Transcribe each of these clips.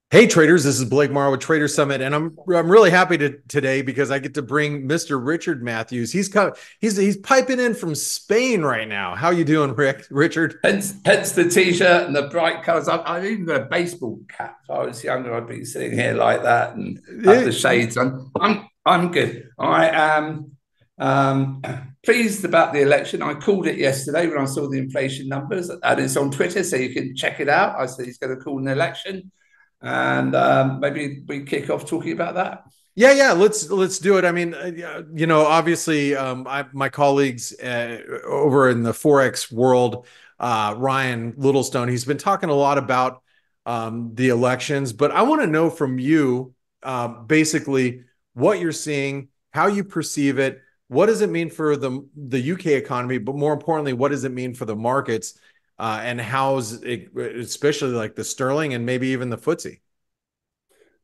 Hey traders, this is Blake Morrow with Trader Summit, and I'm really happy today because I get to bring Mr. Richard Matthews. He's piping in from Spain right now. How you doing, Richard? Hence the t-shirt and the bright colours. I've even got a baseball cap. If I was younger, I'd be sitting here like that and have the shades on. I'm good. I am pleased about the election. I called it yesterday when I saw the inflation numbers, and it's on Twitter, so you can check it out. I said he's going to call an election, and maybe we kick off talking about that. Yeah. Let's do it. I mean, obviously, my colleagues over in the Forex world, Ryan Littlestone, he's been talking a lot about the elections, but I want to know from you, basically, what you're seeing, how you perceive it, what does it mean for the UK economy, but more importantly, what does it mean for the markets, and how's it, especially like the sterling and maybe even the FTSE.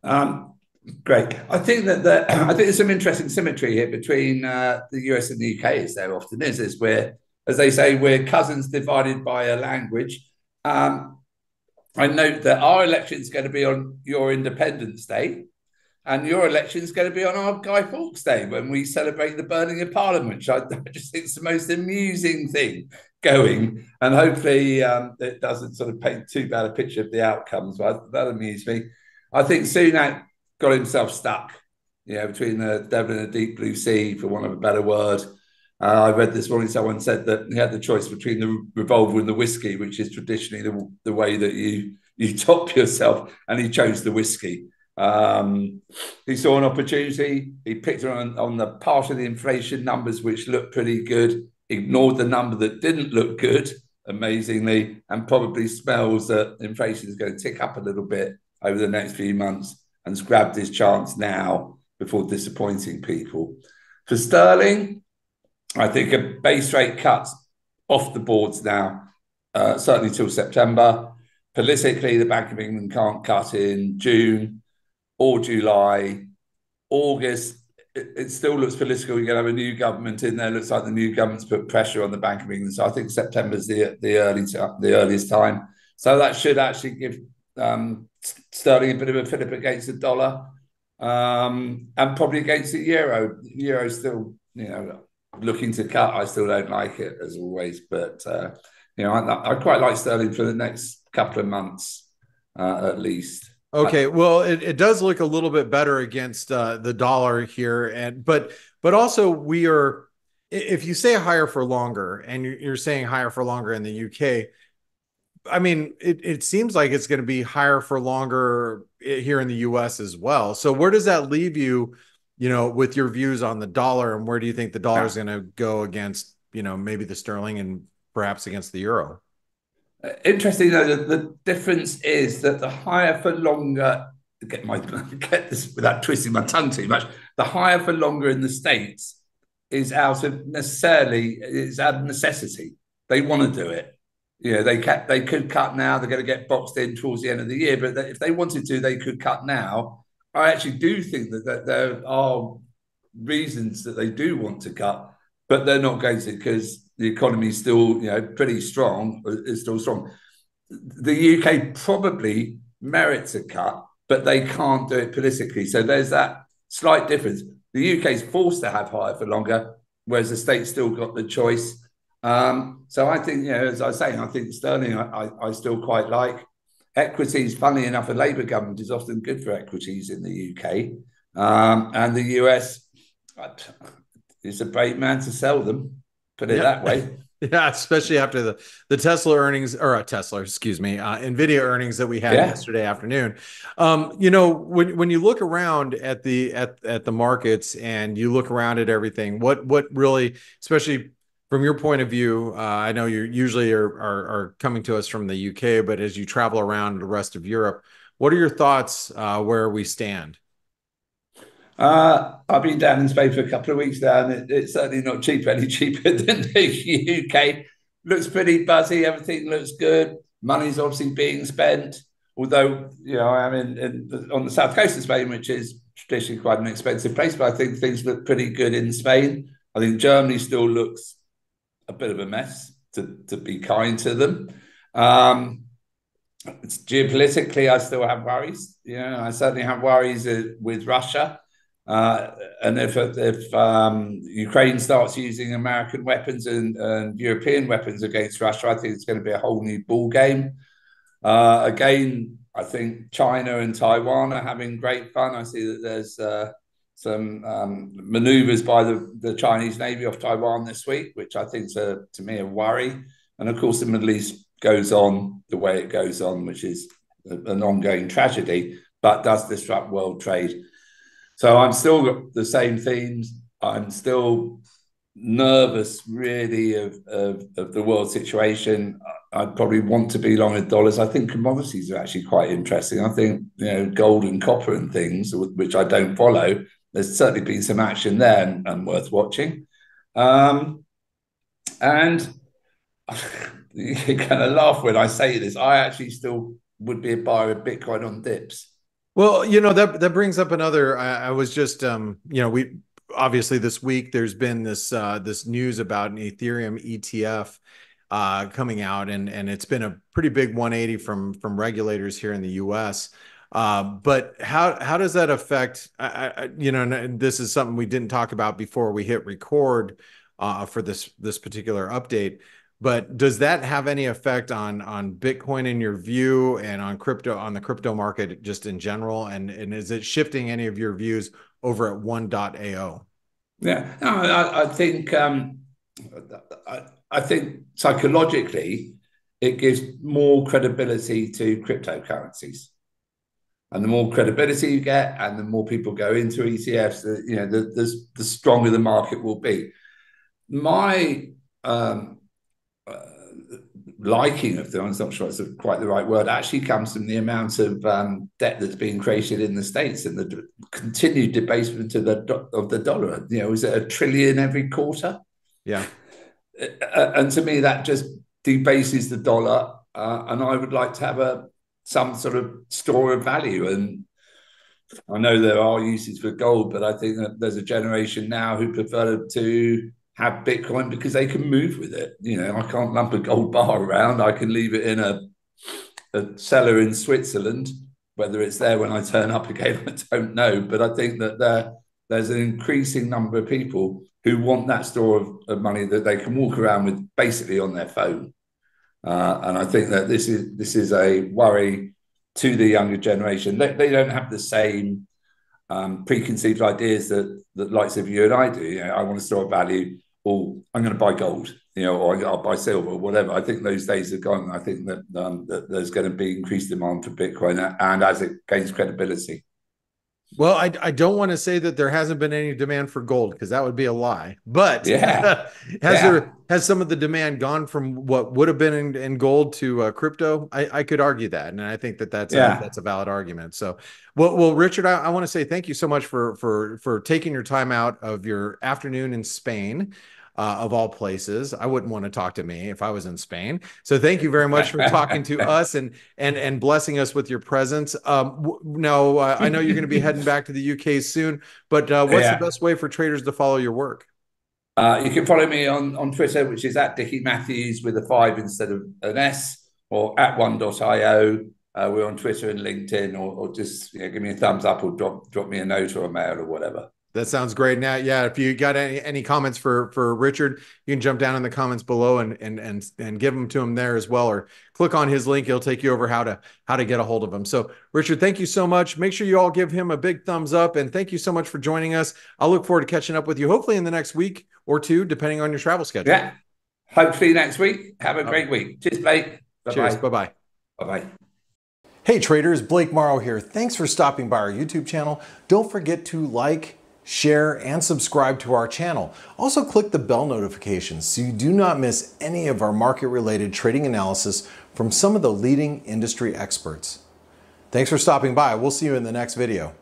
Um, Great. I think I think there's some interesting symmetry here between the US and the UK, as there often is where, as they say, we're cousins divided by a language. Um, I note that our election is going to be on your Independence Day, and your election is going to be on our Guy Fawkes Day when we celebrate the burning of Parliament, which I just think is the most amusing thing going. And hopefully it doesn't sort of paint too bad a picture of the outcomes, but that amused me. I think Sunak got himself stuck, between the devil and the deep blue sea, for want of a better word. I read this morning someone said that he had the choice between the revolver and the whiskey, which is traditionally the way that you top yourself, and he chose the whiskey. He saw an opportunity. He picked on the part of the inflation numbers which looked pretty good, ignored the number that didn't look good, amazingly, and probably smells that inflation is going to tick up a little bit over the next few months, and has grabbed his chance now before disappointing people. For sterling, I think a base rate cuts off the boards now, certainly till September. Politically, the Bank of England can't cut in June or July. August, it still looks political. You're going to have a new government in there. Looks like the new government's put pressure on the Bank of England. So I think September's the earliest time. So that should actually give sterling a bit of a fillip against the dollar, and probably against the euro. The euro still, looking to cut. I still don't like it, as always, but I quite like sterling for the next couple of months, at least. Okay, well, it does look a little bit better against the dollar here, and but also we are, if you say higher for longer, and you're saying higher for longer in the UK, I mean, it seems like it's going to be higher for longer here in the US as well. So where does that leave you, with your views on the dollar, and where do you think the dollar is Now, going to go against, maybe the sterling and perhaps against the euro? interesting though, the difference is that the higher for longer, get this without twisting my tongue too much, the higher for longer in the States is out of necessity. They want to do it. They could cut now. They're going to get boxed in towards the end of the year, but if they wanted to, they could cut now. I actually do think that there are reasons that they do want to cut, but they're not going to, because the economy is still, pretty strong. Is still strong. The UK probably merits a cut, but they can't do it politically. So there's that slight difference. The UK is forced to have higher for longer, whereas the state's still got the choice. So I think, as I was saying, I think sterling I still quite like. Equities, funnily enough, a Labour government is often good for equities in the UK. And the US, it's a brave man to sell them, put it Yeah. that way. Yeah, especially after the Tesla earnings, or Tesla, excuse me, Nvidia earnings that we had Yeah. yesterday afternoon. When you look around at the markets, and you look around at everything, what really, especially from your point of view, I know you usually are coming to us from the UK, but as you travel around the rest of Europe, what are your thoughts, where we stand? I've been down in Spain for a couple of weeks now, and it's certainly not cheap, any cheaper than the UK. Looks pretty buzzy. Everything looks good. Money's obviously being spent. Although, I'm on the south coast of Spain, which is traditionally quite an expensive place, but I think things look pretty good in Spain. I think Germany still looks a bit of a mess, to be kind to them. Um, It's geopolitically, I still have worries. I certainly have worries with Russia. And if Ukraine starts using American weapons and European weapons against Russia, I think it's going to be a whole new ball game. Again, I think China and Taiwan are having great fun. I see that there's some maneuvers by the Chinese Navy off Taiwan this week, which I think is, to me, a worry. And of course, the Middle East goes on the way it goes on, which is an ongoing tragedy, but does disrupt world trade. So I'm still got the same themes. I'm still nervous, really, of the world situation. I'd probably want to be long in dollars. I think commodities are actually quite interesting. I think, gold and copper and things, which I don't follow, there's certainly been some action there and worth watching. And you're going to laugh when I say this. I actually still would be a buyer of Bitcoin on dips. Well, that brings up another. I was just, we obviously this week there's been this news about an Ethereum ETF coming out, and it's been a pretty big 180 from regulators here in the U.S. But how does that affect? And this is something we didn't talk about before we hit record for this particular update. But does that have any effect on Bitcoin in your view, and on the crypto market just in general? And is it shifting any of your views over at 1.AO? Yeah, no, I think psychologically it gives more credibility to cryptocurrencies. And the more credibility you get, and the more people go into ETFs, the stronger the market will be. My liking of them, I'm not sure it's quite the right word, actually comes from the amount of debt that's being created in the States and the continued debasement of the dollar. Is it $1 trillion every quarter? Yeah. And to me, that just debases the dollar. And I would like to have some sort of store of value. And I know there are uses for gold, but I think that there's a generation now who prefer to have Bitcoin because they can move with it. I can't lump a gold bar around. I can leave it in a cellar in Switzerland. Whether it's there when I turn up again, I don't know. But I think that there's an increasing number of people who want that store of money that they can walk around with basically on their phone. And I think that this is a worry to the younger generation. They don't have the same preconceived ideas that likes of you and I do. I want to store value, or I'm going to buy gold, or I'll buy silver or whatever. I think those days are gone. I think that there's going to be increased demand for Bitcoin, and as it gains credibility. Well, I don't want to say that there hasn't been any demand for gold, because that would be a lie. But Yeah, has some of the demand gone from what would have been in gold to crypto? I could argue that, and I think that that's a valid argument. So, well, Richard, I want to say thank you so much for taking your time out of your afternoon in Spain. Of all places, I wouldn't want to talk to me if I was in Spain. So thank you very much for talking to us and blessing us with your presence. Now, I know you're going to be heading back to the UK soon, but what's the best way for traders to follow your work? You can follow me on Twitter, which is at Dickie Matthews with a 5 instead of an S, or at 1.io. We're on Twitter and LinkedIn, or just give me a thumbs up, or drop me a note or a mail or whatever. That sounds great. Now, yeah, if you got any comments for Richard, you can jump down in the comments below and give them to him there as well, or click on his link. He'll take you over how to get a hold of him. So, Richard, thank you so much. Make sure you all give him a big thumbs up, and thank you so much for joining us. I'll look forward to catching up with you, hopefully in the next week or two, depending on your travel schedule. Yeah, hopefully next week. Have a great week. Cheers, Blake. Bye-bye. Cheers. Bye-bye. Bye-bye. Hey traders, Blake Morrow here. Thanks for stopping by our YouTube channel. Don't forget to like, share, and subscribe to our channel. Also click the bell notifications so you do not miss any of our market-related trading analysis from some of the leading industry experts. Thanks for stopping by. We'll see you in the next video.